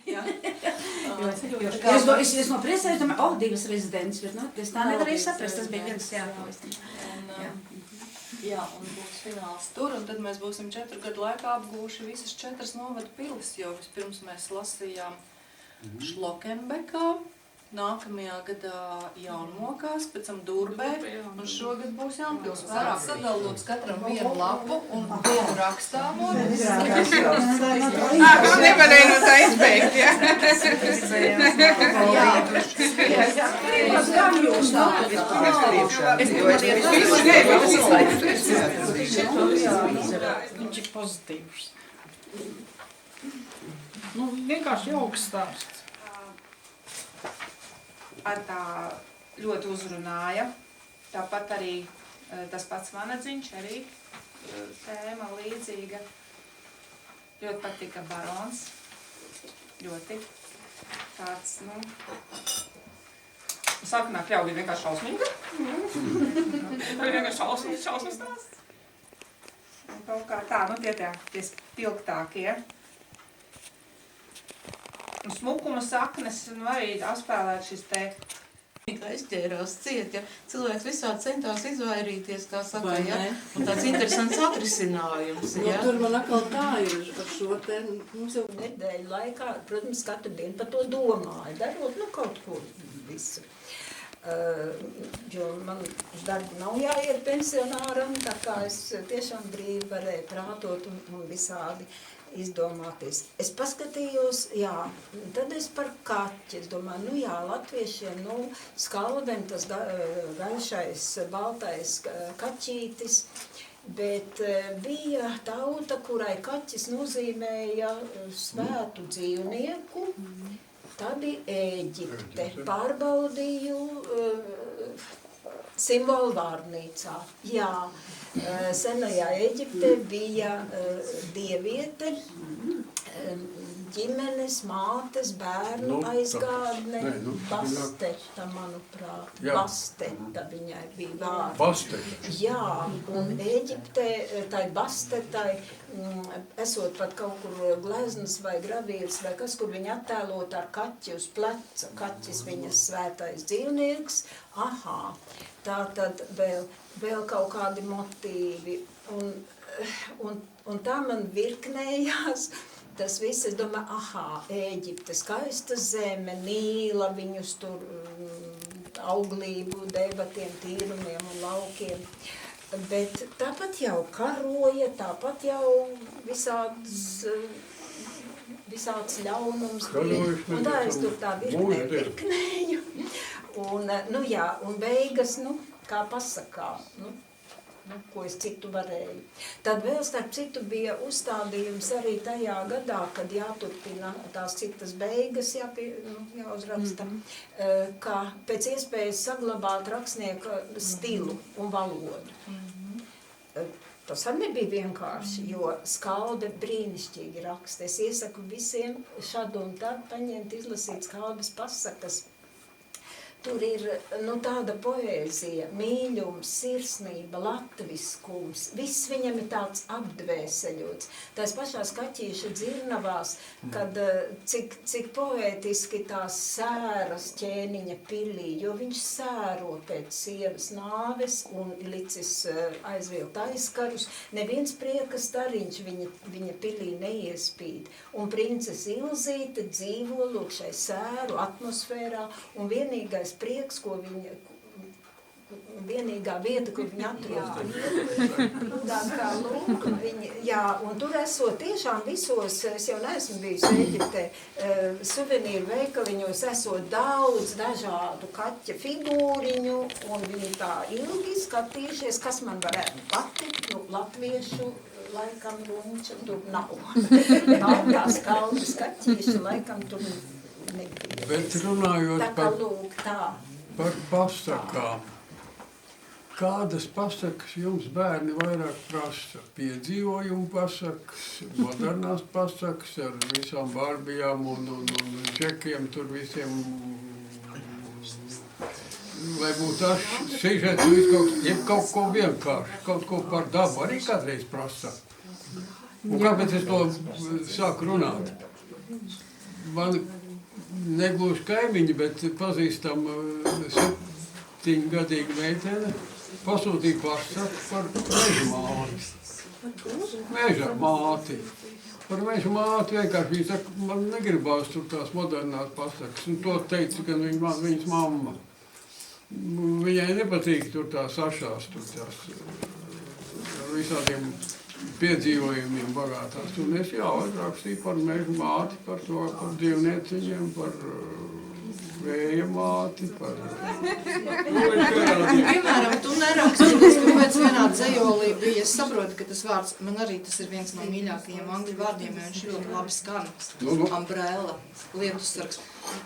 Jā. Es no priecēju, domāju, divas rezidents, bet es tā nevarēju saprast, tas bija viens Jā, un būs fināls tur, un tad mēs būsim 4 gadu laikā apgūši visas 4 novadu pilis, jo vispirms mēs lasījām Šlokenbekā, nākamajā gadā Jaunmokās, pēc tam Durbē, un šogad būs Jaunpils. Vairāk sadalūts katram vienu lapu un vienu rakstāmo. Nevarēja no tā izbeigt, jā? Viņš ir pozitīvs. Vienkārši jauks stāsts. Ar tā ļoti uzrunāja. Tāpat arī tas pats vanadziņš, arī tēma līdzīga. Ļoti patika barons. Ļoti tāds, sākumā kļauj bija vienkārši šausmīga. Tā bija vienkārši šausmas stāsts. Un kaut kā tā, tie spilgtākie. Un smukuma saknes, arī atspēlēt šis te. Aizķērās ciet, ja cilvēks visādi centās izvairīties, kā saka, ja? Un tāds interesants atrisinājums, ja? Tur man atkal tā ir par šo te, mums jau nedēļu laikā, protams, katru dienu par to domāju, darot, kaut ko visu. Jo man uz darbu nav jāiet pensionāram, tā kā es tiešām brīvi varēju prātot un visādi izdomāties. Es paskatījos, tad es par kaķi, es domāju, latviešiem, skalvem tas gaišais, baltais kaķītis, bet bija tauta, kurai kaķis nozīmēja svētu dzīvnieku, tā bija Ēģipte. Pārbaudīju simbolu vārnīcā. Jā, senajā Ēģiptē bija dieviete, ģimenes, mātes, bērnu aizgādne, Basteta, manuprāt. Basteta viņai bija vārds. Basteta? Jā, un Ēģiptē, tai Bastetai, esot pat kaut kur gleznas vai gravīrs vai kas, kur viņa attēlot ar kaķi uz pleca, kaķis viņas svētais dzīvnieks. Aha, tā tad vēl kaut kādi motīvi, un tā man virknējās, tas viss, es domāju, Ēģipte, skaista zeme, Nīla, viņus tur auglību, debatiem, tīrumiem un laukiem, bet tāpat jau karoja, tāpat jau visāds ļaunums bija, un tā es tur tā virknēju. Un beigas, kā pasakā, ko es citu varēju. Tad vēl starp citu bija uzstādījums arī tajā gadā, kad jāturpina tās citas beigas, jāuzraksta, kā pēc iespējas saglabāt rakstnieka stilu un valodu. Tas arī nebija vienkārši, jo Skalde brīnišķīgi raksta. Es iesaku visiem šādu un tad paņemt, izlasīt Skaldes pasakas. Tur ir tāda poēzija, mīļums, sirsnība, latviskums. Viss viņam ir tāds apdvēseļots. Tās pašās kaķīša dzirnavās, kad cik poētiski tās sēras ķēniņa pilī, jo viņš sēro pēc sievas nāves un licis aizvilt aizkarus. Neviens prieka stariņš viņa pilī neiespīd. Un princese Ilzīte dzīvo lūk šai sēru atmosfērā un vienīgais prieks, vienīgā vieta, kur viņi atrodas. Tā kā lūk, un tur esot tiešām visos, es jau neesmu bijusi Ēģiptē, suvenīru veikaliņos esot daudz dažādu kaķa figūriņu, un viņi tā ilgi skatījušies, kas man varētu patikt, latviešu laikam runča tur nav. Nav tā Skaldes kaķīša, laikam tur nebija. Bet runājot par pasakām, kādas pasakas jums bērni vairāk prasa? Piedzīvojumu pasakas, modernās pasakas ar visām barbijām un čekiem tur visiem, lai būtu sižets, kaut ko vienkārši, kaut ko par dabu arī kādreiz prasa. Un kāpēc es to sāku runāt? man negluži kaimiņi, bet pazīstam 7-gadīgu meiteni, pasūtīja pašsaku par meža māti. Meža māti. Par meža māti vienkārši viņa saka, man negribās tur tās modernās pasakas, un to teica gan viņas mamma. Viņai nepatīk tur tās sašās, tur tās ar visādiem piedzīvojumiem bagātās. Un es atrakstīju par meža māti, par to, par dzīvnieciņiem, par vēja māti, par... Piemēram, tu nerakstījies, kāpēc vienā dzejolī bija, es saprotu, ka tas vārds, man arī tas ir viens no mīļākajiem angļu vārdiem, jo viņš ļoti labi skan. Umbrella, lietussargs.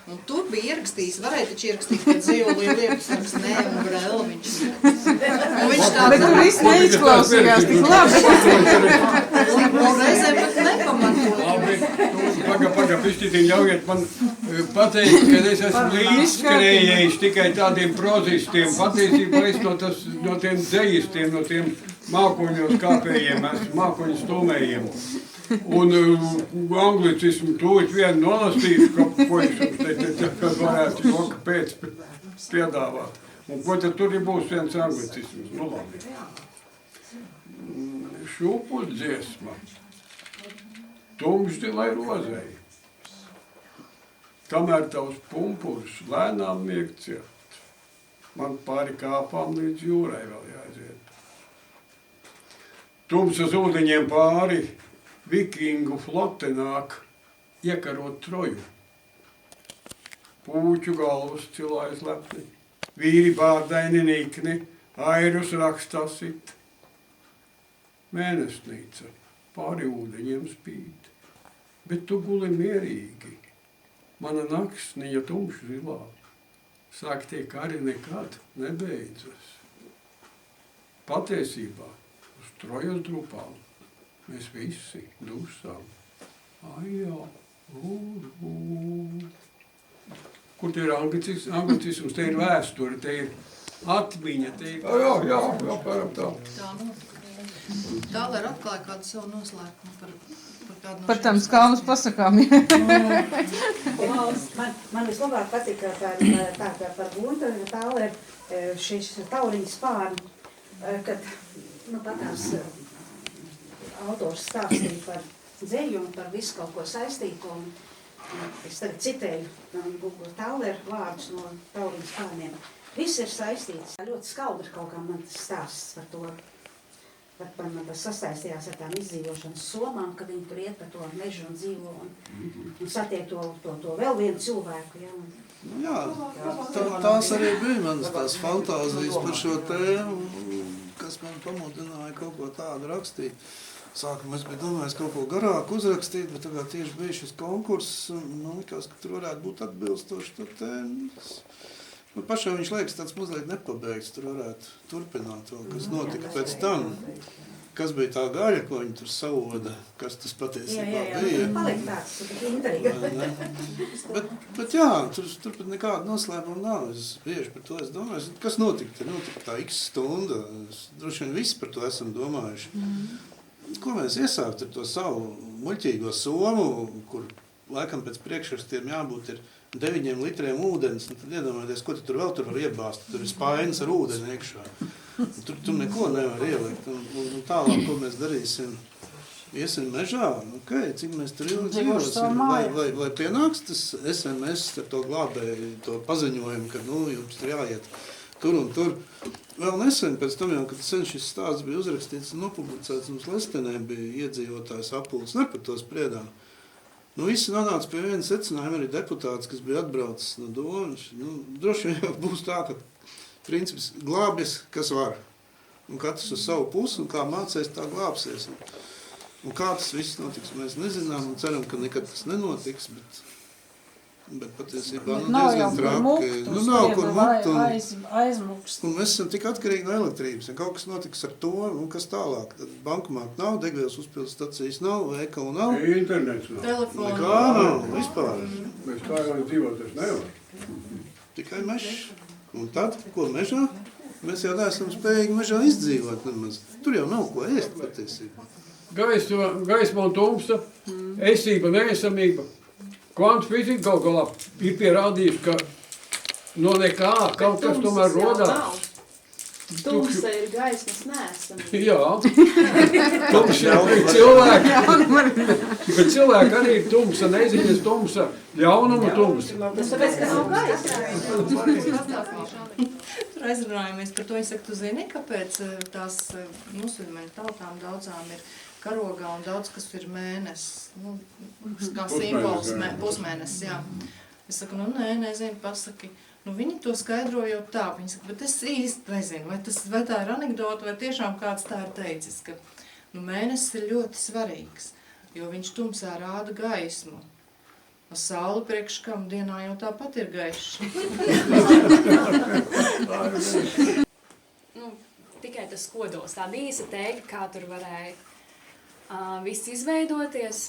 Un tur bija ierakstījis, varēja taču ierakstīt, ka dzejolī lietussargs, nē, umbrella viņš. Un viņš tāds... Bet tur viss neizklausījās tik labi. Un reizēm pat nepamatot. Labi, paga, pišķitīm ļaujiet man pateikt, ka es esmu līdzskrējējis tikai tādiem prozistiem. Patiesībā es no tiem dzejistiem, no tiem mākoņos kāpējiem, esmu mākoņu stūmējiem. Un anglicismu tūlīt vienu nolastīšu, ko es jums teicu, kad varētu joka pēc piedāvāt. Un ko tad tur būs viens anglicisms? Nu labi. Šūpuļ dziesma. Tumšdi, lai rozēji. Kamēr tavs pumpuļs lēnām mieg ciet, man pāri kāpām līdz jūrai vēl jāaiziet. Tumsas ūdeņiem pāri vikingu flote nāk iekarot Troju. Pūķu galvas cilājas lepni, vīri bārdaini nikni, airus rakstā sit. Mēnesnīca pāri ūdeņiem spīd, bet tu guli mierīgi. Mana naksniņa tumši zilā, sāk tie kari nekad nebeidzas. Patiesībā uz Trojas drupām mēs visi dusām. Ajā, Kur te ir anglicisms, te ir vēsture, te ir atmiņa, te ir... Jā, pāram tā. Tālēr atklāja kādu savu noslēpumu par kādu no Par tām skalmas pasakām. Man vislabāk patika par Gunta Tāler šis tauriņas pārni, kad patās autors stāstīja par dzeju un par visu kaut ko saistīto. Es tagad citēju Tāler vārdus no tauriņas pārniem. Viss ir saistīts. Ļoti skaudri kaut kā man tas stāsts par to. Man tas sasaistījās ar tām izdzīvošanas somām, kad viņi tur iet par to mežu un dzīvo un satiek to vēl vienu cilvēku. Ja, tās arī bija manas tās fantāzijas par šo tēmu, kas man pamudināja kaut ko tādu rakstīt. Sākumā es biju domājis kaut ko garāku uzrakstīt, bet tagad tieši bija šis konkurss un man likās, ka tur varētu būt atbilstoši tur tēmas. Pašai viņš liekas tāds mazliet nepabeigts, tur varētu turpināt vēl, kas notika pēc tam. Kas bija tā gaļa, ko viņi tur savoda, kas tas patiesībā bija. Jā, paliek tāds, intriga. Bet jā, tur pat nekāda noslēpuma nav. Es bieži par to domāju, kas notika? Tur notika tā x stunda, droši vien visi par to esam domājuši. Ko mēs iesākt ar to savu muļķīgo somu, kur laikam pēc priekšrakstiem jābūt ir 9 litriem ūdens, un tad iedomājieties, ko tu tur vēl tur var iebāzt. Tur ir spainis ar ūdeni iekšā. Tur neko nevar ielikt. Un tālāk, ko mēs darīsim? Iesim mežā? Cik mēs tur ilgi dzīvosim? Vai pienāks tas SMS ar to glābēju, to paziņojumu, ka jums tur jāiet tur un tur? Vēl nesen, pēc tam jau, kad šis stāsts bija uzrakstīts un nopublicēts, mums Lestenē bija iedzīvotājs apulcs, ne par to spriedām. Visi nonāca pie viena secinājuma, arī deputāts, kas bija atbraucis no domas. Droši vien jau būs tā, ka princips glābjas, kas var. Un katrs uz savu pusi, un kā mācēs, tā glābsies. Un kā tas viss notiks, mēs nezinām, un ceram, ka nekad tas nenotiks, bet patiesībā diezgan traki. Nav kur mukt. Aizmukst. Un mēs esam tik atkarīgi no elektrības. Ja kaut kas notiks ar to, kas tālāk. Tad bankomāta nav, degvielas uzpildes stacijas nav, veikalu nav. Internets nav. Telefonu. Nekā nav, vispār. Mēs kā jau dzīvot, tas nevar. Tikai mežs. Un tad, ko mežā? Mēs jau neesam spējīgi mežā izdzīvot nemaz. Tur jau nav ko ēst patiesībā. Gaisma un tumsa, esība, neesamība. Kvantu fizika kaut galā ir pierādījusi, ka no nekā kaut kas tomēr rodās. Tumsa ir gaismas neesama. Jā, tumsa ir cilvēki. Bet cilvēki arī ir tumsa, neziņas tumsa, ļaunuma tumsa. Tas tāpēc, ka nav gaismas. Tur aizrunājamies par to, es saku, tu zini, kāpēc tās musulmaņu tautām daudzām ir karogā un daudz, kas ir mēnesis, nu, kā simbols, pusmēnesis, jā. Es saku, nu nē, nezinu, pasaki. Nu, viņi to skaidrojot tā, viņi saka, bet es īsti nezinu, vai tā ir anekdota, vai tiešām kāds tā ir teicis, ka nu, mēnesis ir ļoti svarīgs, jo viņš tumsā rāda gaismu. Saule priekš kam dienā jau tāpat ir gaišs. Nu, tikai tas kodols, tāda īsa teika, kā tur varēja viss izveidoties.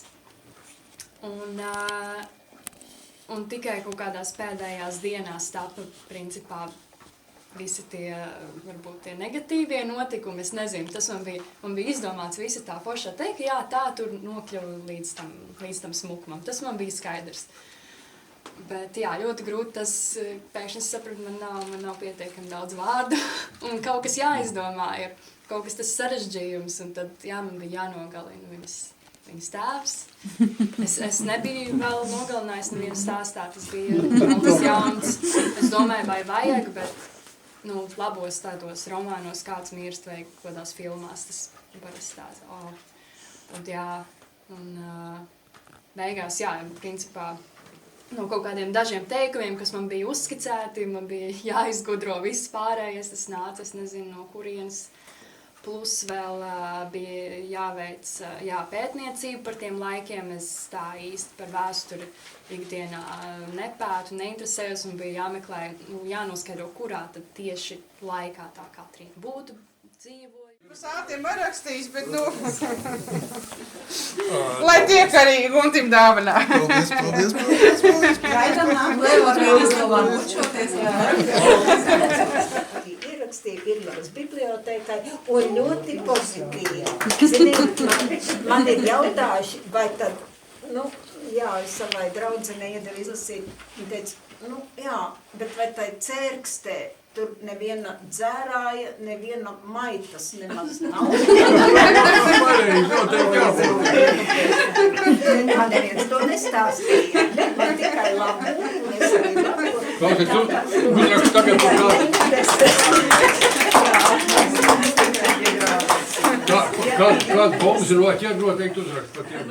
Un tikai kaut kādās pēdējās dienās tapa, principā, visi tie, varbūt tie negatīvie notikumi, es nezinu, tas man bija izdomāts visa tā foršā teika, jā, tā tur nokļuva līdz tam smukumam, tas man bija skaidrs. Bet jā, ļoti grūti tas, pēkšņi es sapratu, man nav pietiekami daudz vārdu, un kaut kas jāizdomā ir, kaut kas tas sarežģījums, un tad, jā, man bija jānogalina viņas tēvs. Es nebiju vēl nogalinājis nevienu stāstā, tas bija kaut kas jauns. Es domāju, vai vajag, bet nu, labos tādos romānos kāds mirst vai kādās filmās, tas parasti tāds, tad jā, un beigās, jā, principā, no kaut kādiem dažiem teikumiem, kas man bija uzskicēti, man bija jāizgudro viss pārējais, tas nāca, es nezinu, no kurienes, plus vēl bija jāveic pētniecība par tiem laikiem, es tā īsti par vēsturi ikdienā nepētu, neinteresējos un bija jāmeklē, jānoskaidro, kurā tad tieši laikā tā Katrīna būtu dzīvoja. Sātiem var rakstījis, bet nu... Lai tiek arī Guntim dāvanā. Paldies. Gaidām ierakstīja Birļavas bibliotēkai un ļoti pozitīvi. Ziniet, man ir jautājuši, vai tad, nu, jā, es savai draudzenei iedevu izlasīt, un teica, nu, jā, bet vai tai cērkstē tur neviena dzērāja, neviena maitas nemaz nav. Man neviens to nestāstīja. Man tikai labu, un es arī labu. Klausies, tu uzrakst tagad par kādu bombas ir noķēt, noteikti uzrakst par tiem.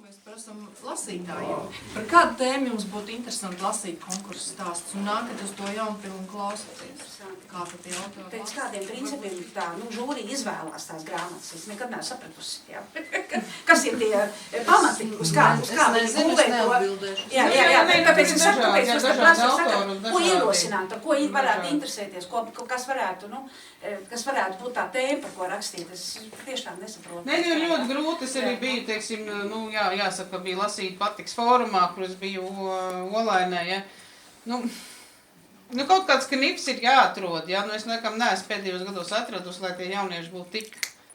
Mēs prasam lasītājiem. Par kādu tēmu jums būtu interesanti lasīt konkursu stāstus un nākat uz to jaunpilnu klausoties? Kā tad tie autori? Pēc kādiem principiem tā, žūrija izvēlās tās grāmatas. Es nekad neesmu sapratusi, jā. Kas ir tie pamati, uz kā viņi gulē to? Jā, tāpēc es saku, kāpēc jūs tā prasa, ko ierosināt, ko varētu interesēties, kas varētu būt tā tēma, par ko rakstīt. Es tiešām nesaprotu. Nē, ir ļoti grūti, es arī biju, teiksim, nu, jāsaka, bija lasīt Patiks fórumā, kur es biju Olainē, ja. Nu, kaut kāds knips ir jāatrod, ja, nu es nekam neesmu pēdējos gados atradus, lai tie jaunieši būtu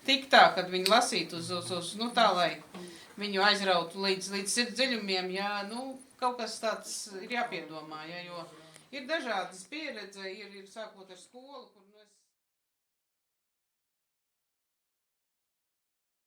tik tā, kad viņi lasītu uz nu tā, lai viņu aizrautu līdz sirds dziļumiem, ja, nu, kaut kas tāds ir jāpiedomā, ja, jo ir dažādas pieredze, ir sākot ar skolu, kur